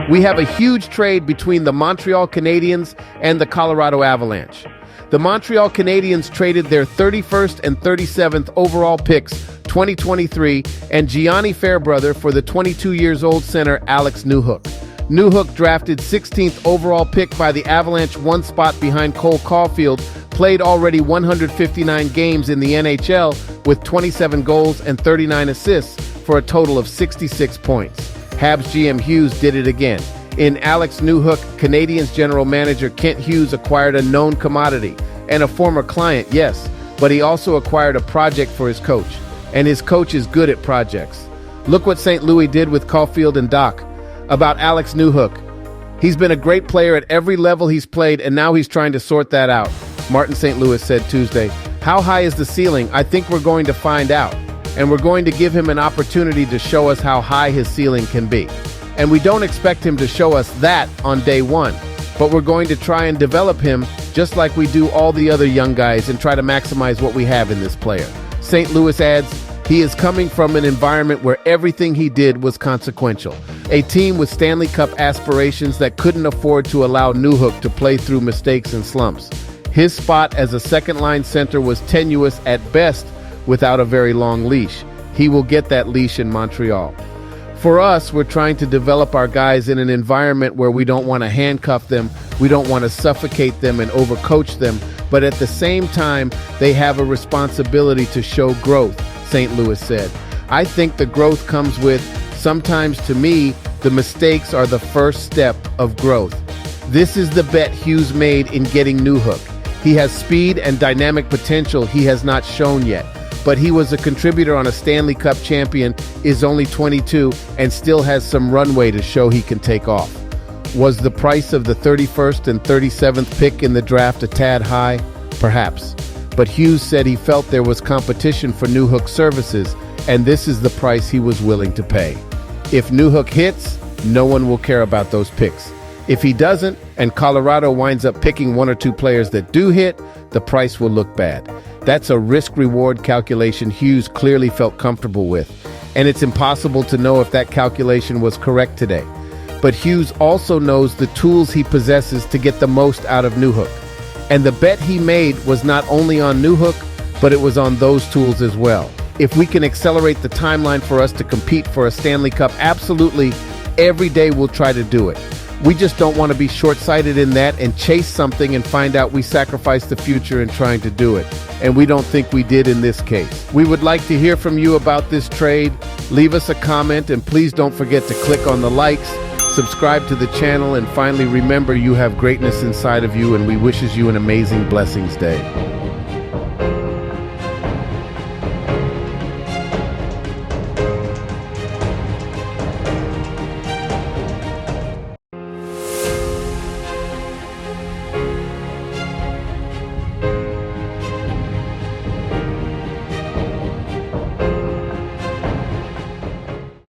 We have a huge trade between the Montreal Canadiens and the Colorado Avalanche. The Montreal Canadiens traded their 31st and 37th overall picks 2023 and Gianni Fairbrother for the 22-year-old center Alex Newhook. Newhook, drafted 16th overall pick by the Avalanche, one spot behind Cole Caulfield, played already 159 games in the NHL with 27 goals and 39 assists for a total of 66 points. Habs GM Hughes did it again. In Alex Newhook, Canadiens general manager Kent Hughes acquired a known commodity and a former client, yes, but he also acquired a project for his coach, and his coach is good at projects. Look what St. Louis did with Caulfield and Doc. About Alex Newhook, he's been a great player at every level he's played, and now he's trying to sort that out. Martin St. Louis said Tuesday, "How high is the ceiling? I think we're going to find out, and we're going to give him an opportunity to show us how high his ceiling can be. And we don't expect him to show us that on day one, but we're going to try and develop him just like we do all the other young guys and try to maximize what we have in this player." St. Louis adds, he is coming from an environment where everything he did was consequential. A team with Stanley Cup aspirations that couldn't afford to allow Newhook to play through mistakes and slumps. His spot as a second-line center was tenuous at best without a very long leash. He will get that leash in Montreal. For us, we're trying to develop our guys in an environment where we don't want to handcuff them, we don't want to suffocate them and overcoach them, but at the same time, they have a responsibility to show growth, St. Louis said. I think the growth comes with, sometimes to me, the mistakes are the first step of growth. This is the bet Hughes made in getting Newhook. He has speed and dynamic potential he has not shown yet, but he was a contributor on a Stanley Cup champion, is only 22, and still has some runway to show he can take off. Was the price of the 31st and 37th pick in the draft a tad high? Perhaps. But Hughes said he felt there was competition for Newhook's services, and this is the price he was willing to pay. If Newhook hits, no one will care about those picks. If he doesn't, and Colorado winds up picking one or two players that do hit, the price will look bad. That's a risk-reward calculation Hughes clearly felt comfortable with, and it's impossible to know if that calculation was correct today. But Hughes also knows the tools he possesses to get the most out of Newhook. And the bet he made was not only on Newhook, but it was on those tools as well. If we can accelerate the timeline for us to compete for a Stanley Cup, absolutely, every day we'll try to do it. We just don't want to be short-sighted in that and chase something and find out we sacrificed the future in trying to do it. And we don't think we did in this case. We would like to hear from you about this trade. Leave us a comment, and please don't forget to click on the likes, subscribe to the channel, and finally remember you have greatness inside of you, and we wishes you an amazing Blessings Day.